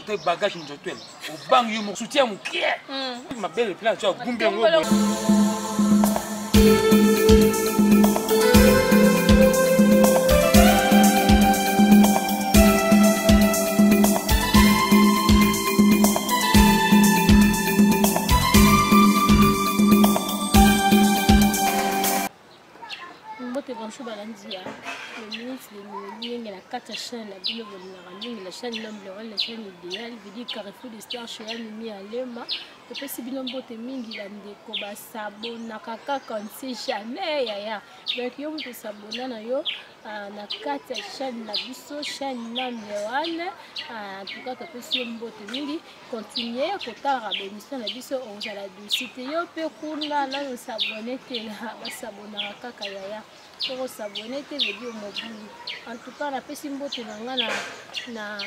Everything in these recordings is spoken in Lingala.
tes bagages intellectuels au banc yo mon soutien mon pied ma belle plan tu as gumbe ngo le ministre de la carte chaîne la ville de la chaîne number 1 la chaîne idéale veut Carrefour de Star chez Mimi Alema et puis si bien bote mingi la ndeko ba sabona kaka konsi jamais yaya donc yo mto sabona na yo na carte chaîne la biso chaîne number 1 en tout cas que si mbote mingi continuer kotara bémission la biso on za la dusite yo pe kuna na no sabone te la ba sabona kaka yaya pour s'abonner te veut dire mobile en tout cas la pesi mbote nanga na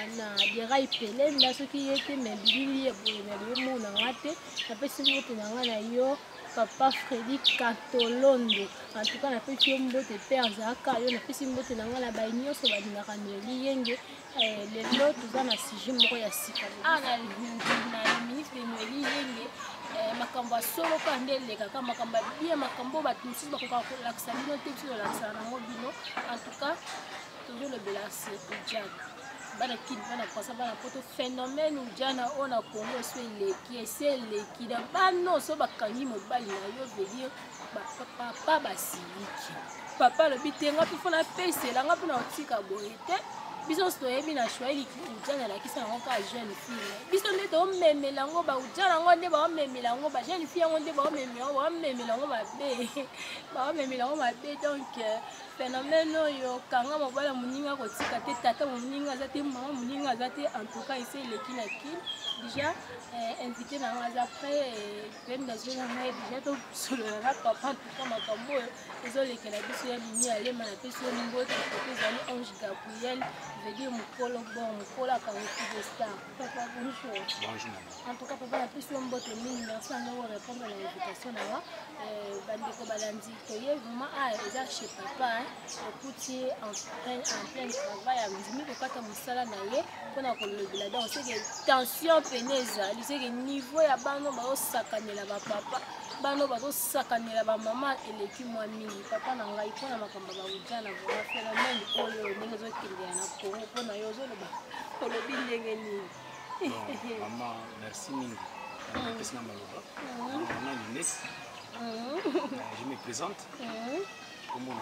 dirai pelenda ce qui était mais bili boye mo na ngate la pesi mbote nanga na yo papa Frédéric Katolondo en tout cas la pesi mbote père Zaka yo na pesi mbote nanga la ba nyonso ba dinaka neli yenge les lots tout ça na sujet moko ya sika na ministre neli yenge makambo solo ka ndele kaka makambo bien makambo batusi bakoka kolakisa bino te biso kolakisa nango bino en tout cas toujours le belase ujana bana kid bana pasa bana poto phénomène ujana ona Congo so eleki da bano so bakangi mobali na yo veut dire papa basiliki papa le bitenga pe fona pesela nga pe na otika boye te biso stoyebi na shwali ujana la kisa ngo ka jeune fille biso nde to memela ngo ba ujana ngo nde ba memela ngo ba jeune fille ngo nde ba memela ngo ba memela ngo ba be donc phénomène yo kanga mobala muninga ko tika te tata muninga za te mama muninga za te en tout cas ici le kinaki déjà invité na ngaza après même dans une année déjà to solo na papa tout comme makambo ezoleke la biso ya Mimi Alema na biso ningo te ezali Ange Gabriel veut dire mukolo bon mukola ka de Star papa bonjour en tout cas papa la biso mbote mingi merci à nous répondre à l'invitation na wa bandeko balandi toye vraiment eza chez papa écoutez en plein travail à ndimi kokata musala na ye pona kolobela donc c'est que tension peneza c'est que niveau ya bano ba osakanela ba papa bano ba osakanela ba mama eleki mwa mingi papa na ngai pona makamba ba ujana bona phénomène oyo ndenge zo kindela na Congo pona yo zo loba kolobi ndenge nini maman merci mingi pesi na maloba maman Inès je me présente comme on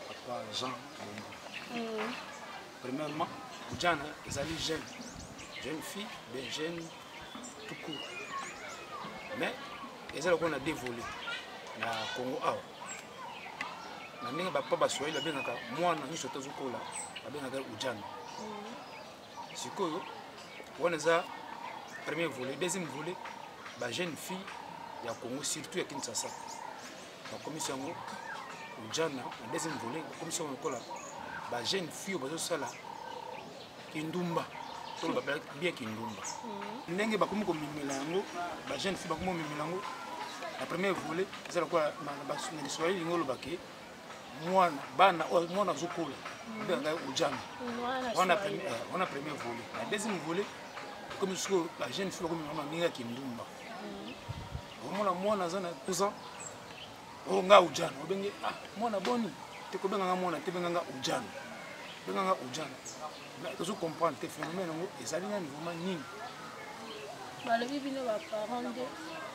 papa Jean Bombo premièrement ujana ezali jeune fille bien jeune tout court mais ezali qu'on a dévolé na Congo awa na ndenge bapa baswahili babengaka mwana nyonso tozokola babengaka ujana sikoyo wana eza premier volet deuxième volet ba jeune fille ya Congo surtout ya Kinshasa bakomisi yango ujana na deuxième volet bakomisi yango lokola ba jeune fille bazosala kindumba to ba bien kindumba ndenge bakomi komimela yango ba jeune fille bakomi komimela yango la première volet eza lokola na Swahili ngolo bake mwana zokola bengaka ujana wana premier volet la deuxième volet comme siko la jeune fille comme mama ninga kindumba mwana zana kuza nga ujana obenge mwana boni te ko benga mwana te benga ujana mais tu comprends te phénomène ngo ezali na niveau nini balobi bino ba parents de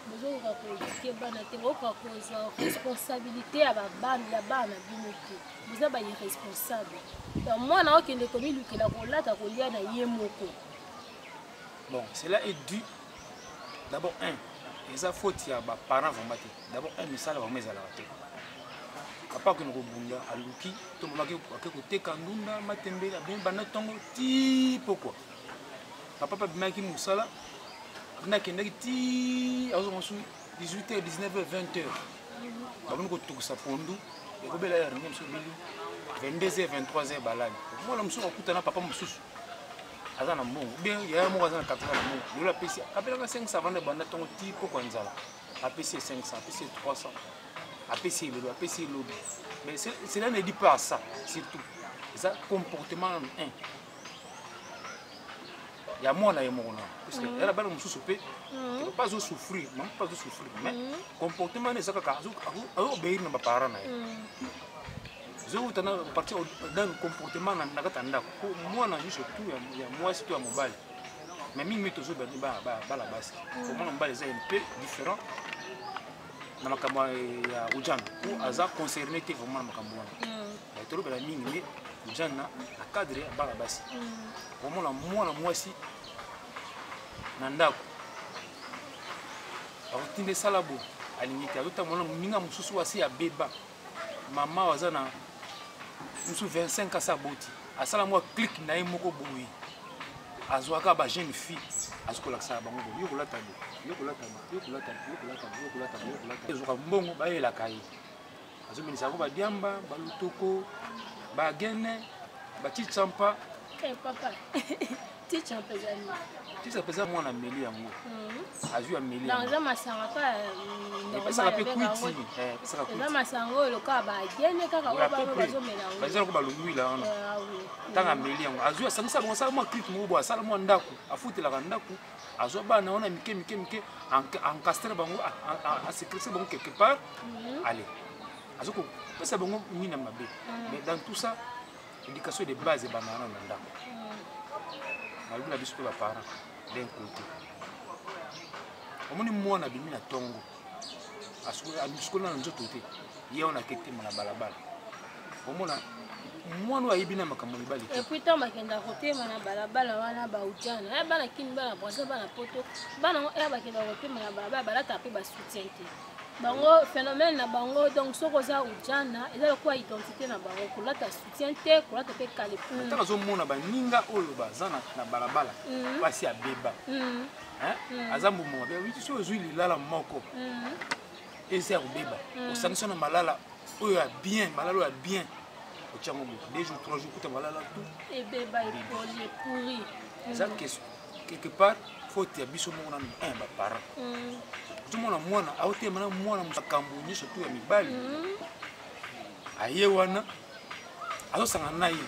besoin ka ko bana te ko cause responsabilité ya bana bino te vous êtes irresponsable donc mwana okende komi lukela kolata kolia na ye moko. Bon, cela est dû d'abord les fautes ya ba parents vont battre d'abord misala va meza la tête papa que nous rebunda aluki to mama ke ko kandunda matembela bien bana tongo ti pourquoi papa bimaki musala na kendaki ti azo mosu 18h 19h 20h ba ko to sa pondu e ko bela ya ngem so bili 22h 23h balali moi musu okutana papa mususu azana mbongo bien ya mo azana kapela na mbongo lola pesi kapela ka 500 vendre bana tongo ti pourquoi nzala APC 500 APC 300 APC le APC le mais cela ne dit pas ça surtout ça comportement Il y a moi là et mon parce que elle a pas de souci tu peux pas souffrir non pas souffrir mais comportement ne ça ka obéir na parents na je vous tana partir dans le comportement na katanda moi na surtout il y a moi c'est toi mobile mais mingi toujours ba la base comment on mobile c'est un peu différent na makambo ya ujana ou aza concerné te vraiment makambo wana et tout la mingi ujana na cadre ba la base comment la moi si na ndako akutinde salabo alingiki azota mona minga mususu wasi ya beba mama wazana musu 25 asa boti asala moi clic na ye moko boui azwaka ba jeune fille azukola sala bango yo kolata ezoka mbongo bayela kai azominisa ko ba diamba ba lutoko ba gene ba titsampa papa titsampa zani tisa pesa mwana meli yango azui meli dans za masanga ka pesa pe kwiti pesa ka kwiti za masanga lo ka ba gene kaka ba bazomela ngo bazela ko ba lungwi la ona tanga meli yango azui asangisa bon sala mo clip mo bo sala mo ndako afutela ka ndako azwa bana ona mike encastrer bango a sécuriser bango quelque part allez azoko pesa bango mina mabe mais dans tout ça éducation de base banana na ndako malgré la biso ba parents d'un côté omoni mwana bimi na tongo asukula na nzoto te ye on a kete na balabala omona mwana ayibi na makambo libali et puis tant makenda côté na balabala wana ba ujana ya bana kini bana poisson bana poto bana ya bakenda côté na balabala balata pe ba soutien te bango phénomène na bango donc soko za ujana eza quoi identité na bango kolata soutien te kolata pe kale pour tant zo mona ba ninga oyo bazana na balabala basi ya beba azambu mo be witi so zo lilala moko eza beba o sanctionne malala oyo ya bien malala ya bien o tiango 2 jours 3 jours kuta malala tout et beba est pourri ça quelque part faut te biso mo na un ba parent tout le monde mwana aote mana mwana musakambu nyisho tu ya mibali aye wana azo sanga nayi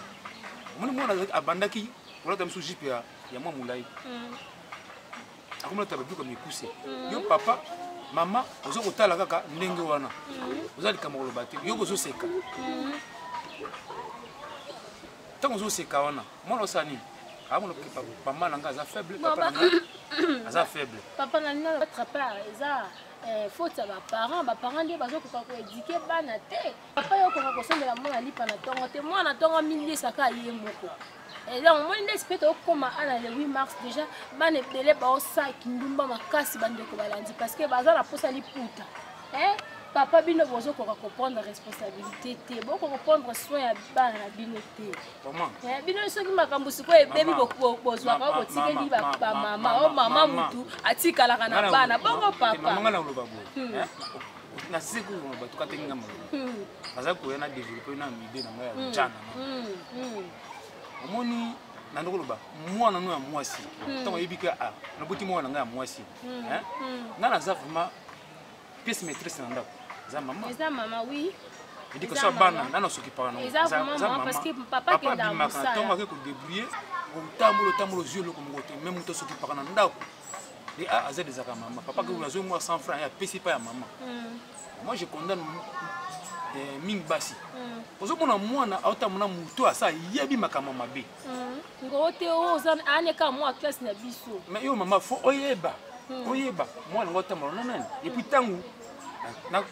mwana abandaki wala tamsu jipe ya mwa mulai akomla tababu ko mikuse yo papa mama ozo kotala kaka ndenge wana ozali kamolo bate yo kozo seka tango zo seka wana mwana osani amona papa nanga za faible papa nanga aza faible papa nanga attraper eza faute ya baparents nde bazokoka koéduke bana te papa yo okoka kosondela mwana lipa na ntongo te mwana ntongo milesaka ye moko donc omoni nde sipete okóma ana le 8 mars déjà bana ebele baosaki ndumba makasi bandeko balandi parce que baza na posa liputa papa bino bozokoka koprendre responsabilité te bokoka koprendre soin ya bana na bino te bino soki makambo sikoyo ebebi bozwaka botikeli bamama o mama mutu atikalaka na bana bongo papa na siku bato katenga maloba baza koya na développer na idée na ngai ya jana omoni na ndokoloba mwana no ya mwasi ntango yebi ke nabuti mwana ngai ya mwasi nga naza vraiment pièce maîtresse na ndako eza mama oui dit que ça bana nana s'occupera non eza maman parce que papa qui est dans le salon ntango ke ko débrouiller tambulo yeux comme ngote même muto s'occupera na ndako et aza des maman papa que vous avez moi 100 francs ya pesi pas ya maman moi je condamne ming basi ozomona mwana autamona muto asa yebi makambo mabe ngote oza aneka moi classe na biso mais yo mama fo oyeba mwana ngotamona nani et puis tangu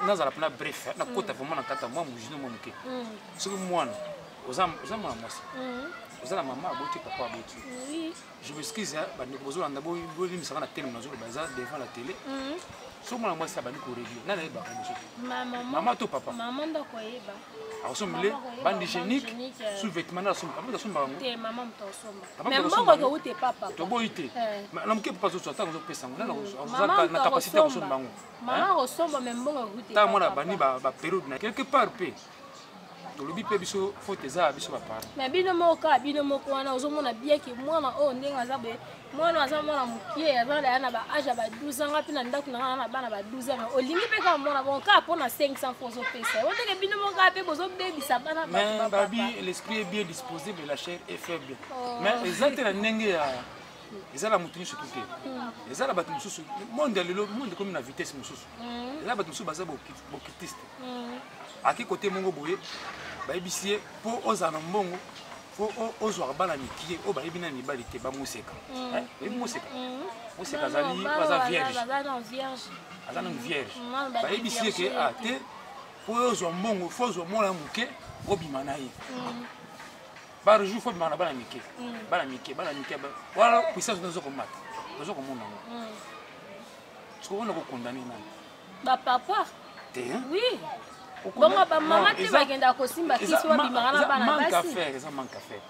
nazala pena bref na kota vraiment na kata moi mujino mo muke soki mwana oza mwana mwasi oza na mama aboti papa aboti je m'excuse bandeko bozolanda bolimisaka na tele nazoloba eza devant la télé so mwana mwasi abandi korégler nani ayeba komoso mama to papa mama ndako ayeba akosombele bande hygiénique sous-vêtement na somba papa somba bango te mama mtosomba mais mbongo ko ute papa toboyi te na muke papa zo tanga zo pesa ngo na capacité ya kosomba bango mama kosomba mais mbongo ko ute ta mwana bani ba période na quelque part pe tolobi pe biso faute za biso ba parents mais bino moko wana ozomona bien que mwana o ndenga za be mwana aza mwana mukie aza na ba âge ba 12 ans puis na ndako na bana ba 12 ans olingi pe ka mwana bon ka pona 500 francs au pesa wote ke bino moko pe bozo baby sa bana mais babi l'esprit est bien disposé mais la chair est faible mais exactement na ndenge eza la moto nyonso te eza la bato mosusu monde lelo monde comme na vitesse mosusu eza la bato mosusu baza bokritiste aki kote mongo boye bayebisi ye mpo ozala na mbongo fo ozwaka bana mikie oyo bayebi na mibali te bamoseka oyebi moseka moseka azali aza vierge aza nanu vierge bayebisi ye ke te fo ozwa mbongo fo ozwa mwana moke obima na ye par jour fo bima na bana mike wala puissance nazo komata nazo komona ngo sikobona kokondane nani bapapa te oui bongo bamama te bakenda kosimba kisi wabimaka na bana basi eza manque à faire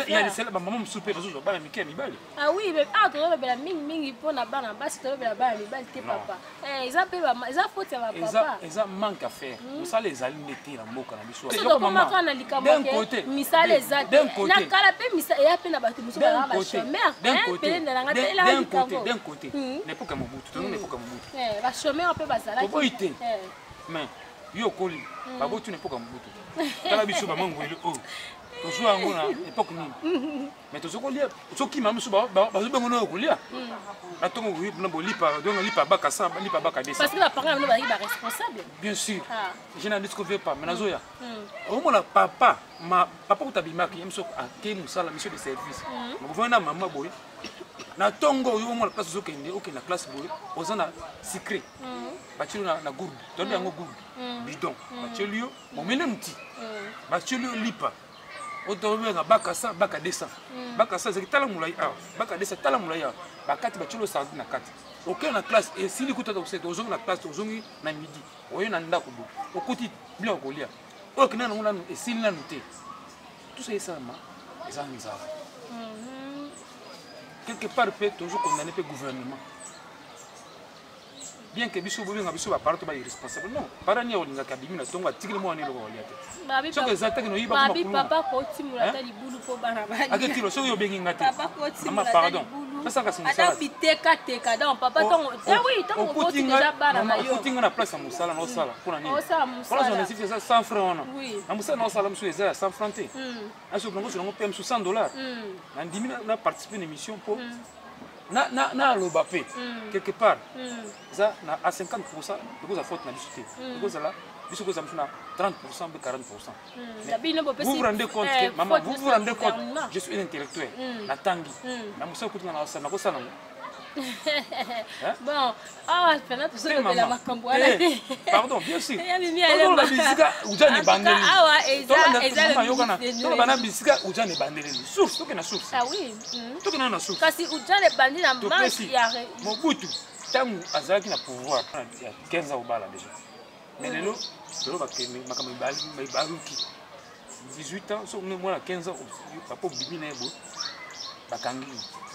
il y a des celles bamama mosusu mpe bazozwa bana mike ya mibali ah oui tozolobela mingi mpo na bana basi tozolobela bana mibali te papa eza mpe eza faute ya bapapa eza manque à faire mosala ezali nete na mboka na biso tokomaka na likambo ke misala eza te na kala mpe misala eya mpe na bato mosusu bazala bachomere pelende nanga te ela likambo d'un côté n'époque ya mobutu tozo n'époque ya mobutu bachomere mpe bazalaki oboyi te mais yo koli baboti na époque ya mobutu tala biso bamangwele oyo tozwa yango na époque nini mais tozokolia tozokima miso bazobengo na oyo kolia na ntongo na bolipa bakasa lipa bakadesa parce que baparent bino bazali baresponsable bien sûr je n'en disconviens pas mais nazoya omona papa kuta bimaki ye miso ake mosala mission de service makovani na mama boye na ntongo oyo omona place ozokende okende na classe boye oza na secret batieli na gourde toyebi yango gourde bidon batieli yo momene muti batieli yo lipa otobenga bakasa bakadesa bakasa ezaki tala molai awa bakadesa tala molai awa bakati batieli yo sardi na kati okende na classe esili kutata kosete ozongi na classe ozongi na midi oye na ndako bo okuti biloko kolia oyo okende nango nanu esili nanu te tout ça esalama eza nzala quelque part mpe tozokondane mpe gouvernement bien que biso bobenga biso bapara to bairresponsable non para ni olingaka abimi na ntongo atikili mwana eloko kolia te soki eza teke noyiba aketilo soki obengi nga te ama pardon pesanga okotinga na place ya mosala naosala mpona nini eza 100 franc wana na mosala naosala mosu eza ya 100 franc te asoki nango mpe mosu $100 nandimi na participe na émission mpo na aloba pe quelque part za na à 50% ekozala faute na biso te ekozala biso kozala biso na 30% mpe 40%. Vous vous rendez compte que maman, vous vous rendez compte, je suis un intellectuel natangi na mosala kutunga na osala nakosala ngo bon ah pendant tout ça la makambo ala pardon bien sûr la bisika ujane bandeli ah eza le bana bisika ujane bandeli source toke na source ah oui toke na source kasi ujane bandeli na manche ya Mobutu tangu azalaki na pouvoir ya 15 ans obala déjà mais lelo makambo baruki 18 ans so mwana 15 ans papa bibi na ebo bakangi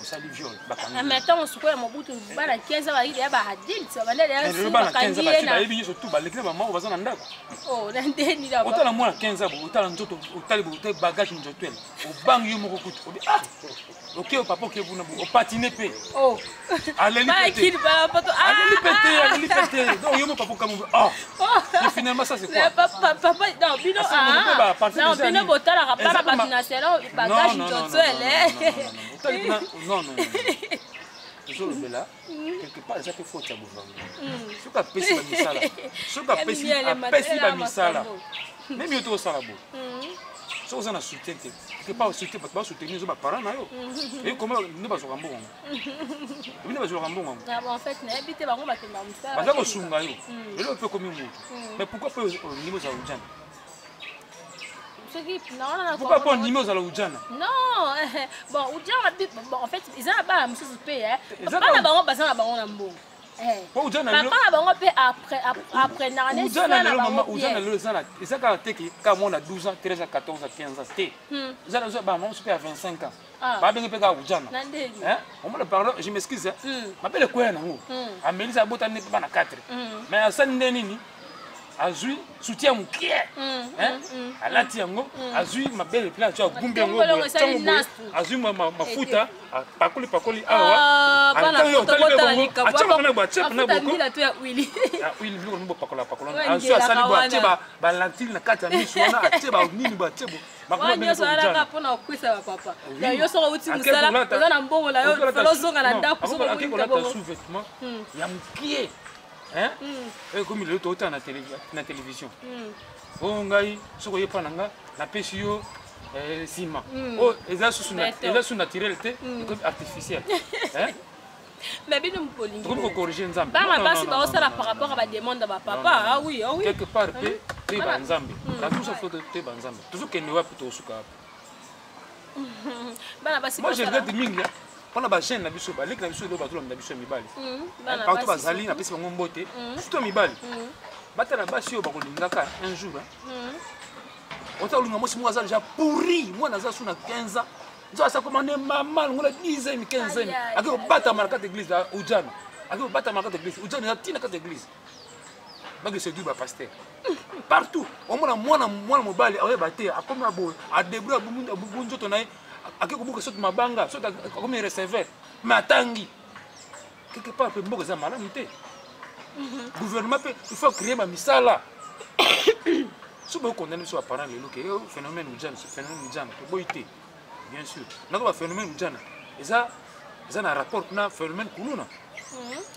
osali viol bakangi en même temps suko ya Mobutu bana 15 ans baili ya ba adulte bandele ya si bakangi na bayebi nyonso tu balekile ba mama baza na ndako oh na ndeni la ba otala mwana 15 ans otala nzoto otali bote bagage njotel obangi yo moko kutu obi ok o papa ke buna o patiner pe oh allez li péter donc yo mo papa comme et finalement ça c'est quoi papa non bino non bino botala rapara ba national bagage njotel non toujours le là quelque part ça fait faute à gouvernement ce qu'a pesi ba misala ce qu'a pesi ba misala même yo to sala bo so on a soutien quelque part soutien pas soutenir les parents na yo et comment ne pas zoka mbongo ne pas zoka mbongo en fait na habité bango bakenda musala baza ko sunga yo lelo pe comme mutu mais pourquoi pas au niveau za ujana pourquoi pas au niveau za ujana non bon ujana bon en fait ils ont ba mususu pe bana bango basana bango na mbongo papa bango pe après na année ujana lelo zana ezaka teki ka mona 12 ans 13 ans 14 ans 15 ans te zana zo ba mona super à 25 ans ba bengi pe ka ujana on me parle je m'excuse m'appelle quoi nango amelisa botane pe bana 4 mais asani nini azui soutien mukie alati yango azui mabele plan tu agumbi yango azui mafuta pakoli awa to bota lika ba mila to ya Willy Willy viko nimbo pakola aso asali ba teba ba lentille na kati ya miso wana teba nini ba tebo bakoma benga so ala ka pona kwisa ba papa na yo so uti musala oza na mbongo la yo falo zonga na ndako so ko ko lata sous-vêtement ya mkie hein comme le to na télévision ngai soko yepa nanga na pesi yo sima oh eza sous naturel te comme artificiel hein mais bien nous polingi comme corriger nzambe ba basi ba osala par rapport à ba demande ba papa ah oui quelque part pe ba nzambe dans tout ça faut te ba nzambe toujours que ne wa plutôt suka bana basi moi je regarde mingi on a ba chaîne na biso ba lek na biso do ba tolo na biso mibali partout bazali na pesi bango mbote surtout mibali bata na basi yo ba kolingaka un jour autant olinga mosi mo azali déjà pourri moi naza sous na 15 ans nzo asa commandé maman ngona 10e 15e akiko bata maraka d'église ujana akiko bata maraka d'église ujana tina ka d'église bagi se du ba pasteur partout au mwana mobali awe baté akomi abo a débrouiller bunzo to nae akiko buka soto mabanga soto akomi receveur matangi quelque part pe mboka za malamu te gouvernement pe il faut créer ma misala si vous condamnez sur parents le phénomène boité bien sûr n'a phénomène et ça un rapport na phénomène kuluna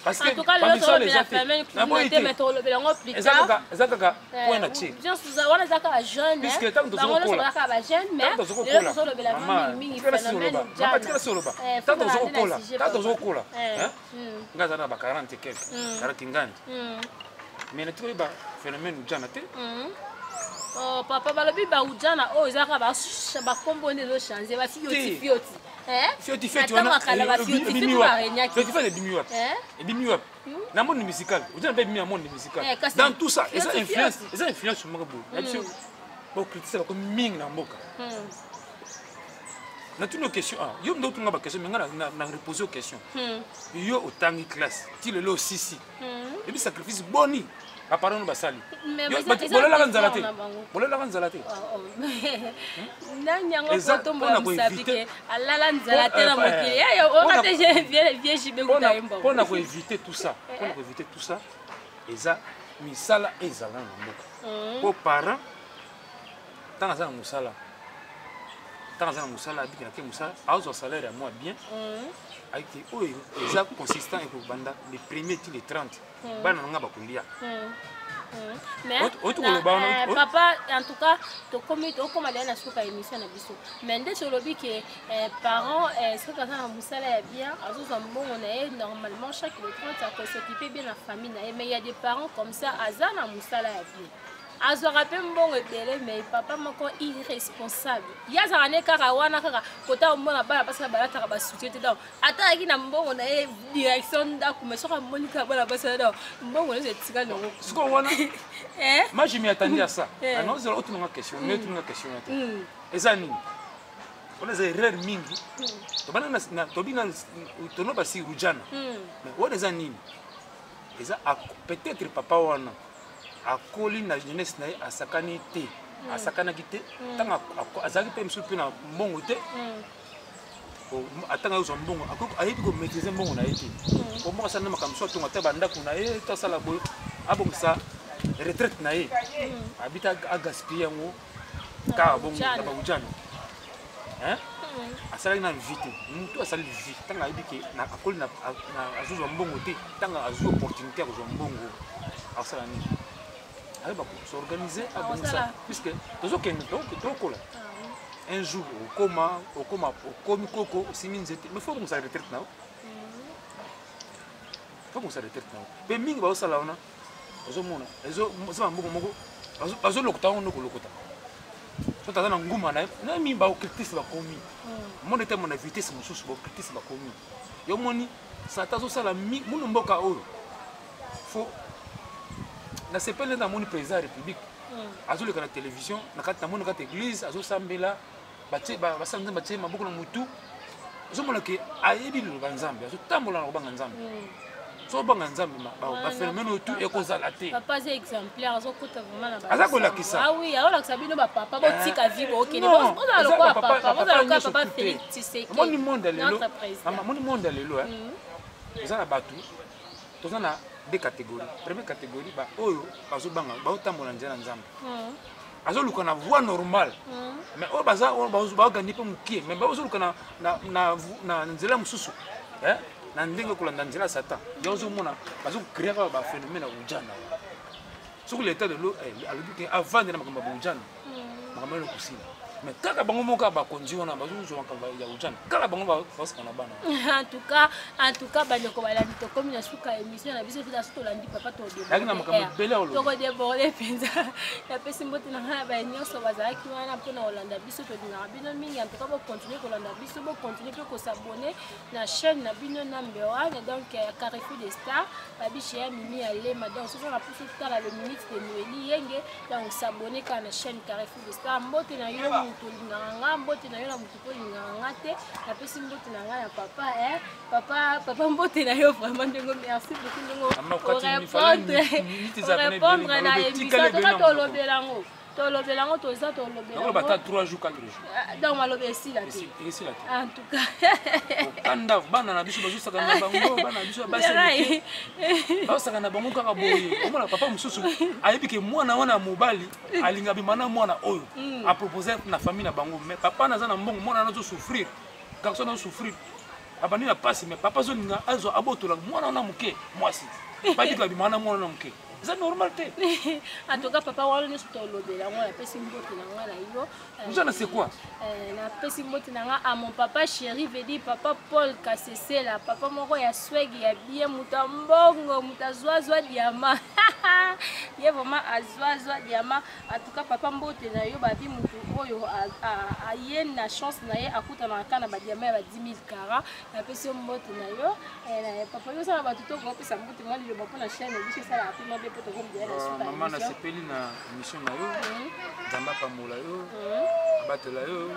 parce que en tout cas le phénomène kuluna mais to le belango plus tard ezaka point na tie bien sûr on est d'accord jeune puisque tant que on est d'accord à jeune mais le belango mingi phénomène tant que zokola hein ngaza na ba 40 et quelques 40 ngandi mais na tu ba phénomène ujana te oh papa balobi ba ujana oh ezaka ba kombo ndezo changer ba fioti fioti wana fioti fait des bimiwap na monde musical ujana pas bimiwap monde musical dans tout ça eza influence sur moko bo critiquer ba comme ming na mboka na toutes nos questions yo ndo tunga ba question menga na reposer aux questions yo otangi classe ti le lo sisi et puis sacrifice boni apparemment nous basali bolela kanzala te bolela kanzala te nanyango kotombo musabike alala nzala te na mokili ya on a déjà vieux jibe kutaimba pona ko éviter tout ça eza misala ezala na mboka ko parents tanga za musala abiki na ke musala azo salaire à moi bien avec oyo eza consistant et pour banda les premiers les 30 bana nga bakulia mais papa en tout cas to comme aller na suka émission na biso mais nde cholobi que parents est-ce que quand na musala ya bien azoza mbongo na normalement chaque le 30 ça peut s'occuper bien la famille mais il y a des parents comme ça azana musala ya bien azo rappel mbongo ebele mais papa moko irresponsable yaza ane kaka wana kaka kota mbona bana parce que balata ba société donc ata ki na mbongo na direction da kuma soka monika bana basa da mbongo ne etika no siko wana moi je m'y attendais à ça non c'est autre question mais autre question ezani on a des erreurs mingi to bana na to bina to no basi rujana mais on est anini eza peut-être papa wana akoli na jeunesse na asakani te asakana kite tanga azaki pe msupi na mbongo te atanga yo mbongo akoko ayebi ko maîtriser mbongo na yeki o mo sana makamso to ngata banda kuna to sala boy abongisa retraite na ye habita agaspiller ngo ka bongo ba ujana hein asala na vite mutu asala vite tanga ayebi ke na akoli na azuzo mbongo te tanga azuzo opportunité ya ko mbongo asala ni s'organiser à ça puisque toujours qu'il un jour au coma coco siminzete mais faut qu'on s'arrête là mais mingi ba osala ona ozomona ça mboko azo lokota ono ko lokota to tata na nguma na mi ba okritisi ba komi monde te mon vitesse mususu ba okritisi ba komi yo moni ça tazo sala mi muno mboka oyo faut na sepele na moni président de la République azo le kana télévision na kata moni kata église azo sambela batie ba sanze batie maboko na mutu azo mona ke ayebi le banzambe azo tambola na banga nzambe so banga nzambe ba phénomène tout e kozala te papa c'est exemplaire azo kota vraiment na ba aza ko lakisa ah oui alors que sabino ba papa bo tika vibo okene on a le quoi papa Félix Tshisekedi moni monde lelo moni monde lelo toza na bato toza na deux catégories. Première catégorie ba oyo bazobanga baotambola nzela nzambe azoluka na voie normale mais oyo bazoganye mpe mokie mais bazoluka na nzela mosusu na ndenge kolanda nzela ya satan ya ozomona bazokréa kaka baphénomène ya ujana soki l'état de l'eau alobi ke avande na makambo ya boujana makambo elo kosila mais kaka bango moko bakonzi wana bazozwa makambo ya ujana kaka bango basaka na bana en tout cas bandeko balandi tokomi na suka émission na biso fila so tolandi papa yaki na makambo ebele olobi tokodéborde mpenza napesi mbote na ngai na baye nyonso bazalaki wana mpona kolanda biso tolingaka bino mingi en tout cas bocontinue kolanda biso bocontinue mpe kosabone na chaîne na bino number 1 donc Carrefour des Stars babiche ya mimi ya lema donc soso na puso tala le minute de Noël yenge donc s'abonner kaka na chaîne Carrefour des Stars mbote na yo tolingaka nga mbote na yo na motu po olingaka nga te napesi mbote na ngai na papa papa mbote na yo vraiment ndenge merci beaucoup ndenge répondre na émission toka tolobela yango tolobela yango toza tolobela yango bata 3 jours 4 jours donc maloba esila te en tout cas okanda bana na biso bazosaka na bango bana na biso baseke bazosaka na bango kaka boye omona papa mosusu ayebi ke mwana wana mobali alinga bimana mwana oyo a proposer na famille na bango mais papa naza na mbongo mwana nazo souffrir garçon nazo souffrir abandi na pasi mais papa zoninga azo abotola mwana wana moke mwasi badika bimana mwana na moke c'est normal te en tout cas papa wala nyonso tolobela ngo napesi mbote na nga na yo vous c'est quoi napesi mbote na nga à mon papa chéri veut dire papa Paul Kasesela papa moko ya swag ya bien muta mbongo muta zwazwa diama ye vraiment azwazwa diama en tout cas papa mbote na yo babi mutu oyo aye na chance na ye akuta na kana ba diama ya ba 10000 kara napesi mbote na yo papa yo sala batu to ko pesa mbote ngani le bapona chaîne biso sala apima be maman nasepeli na émission na yo nzambe apamola yo abatela yo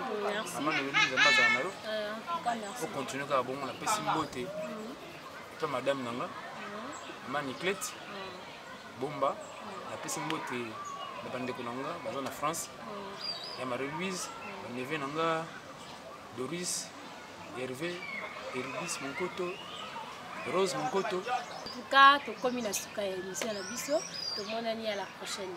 mama nalobi nzambe azala na yo ocontinue kaka bongo napesi mbote mpe madame na nga mama Niclette bomba napesi mbote na bandeko na nga baza na France ya Marie Louise baneve na nga Doris Hervé Erudis Monkoto Rose Monkoto. En tout cas, tokomi na suka ya émission na biso, tomonani à la prochaine.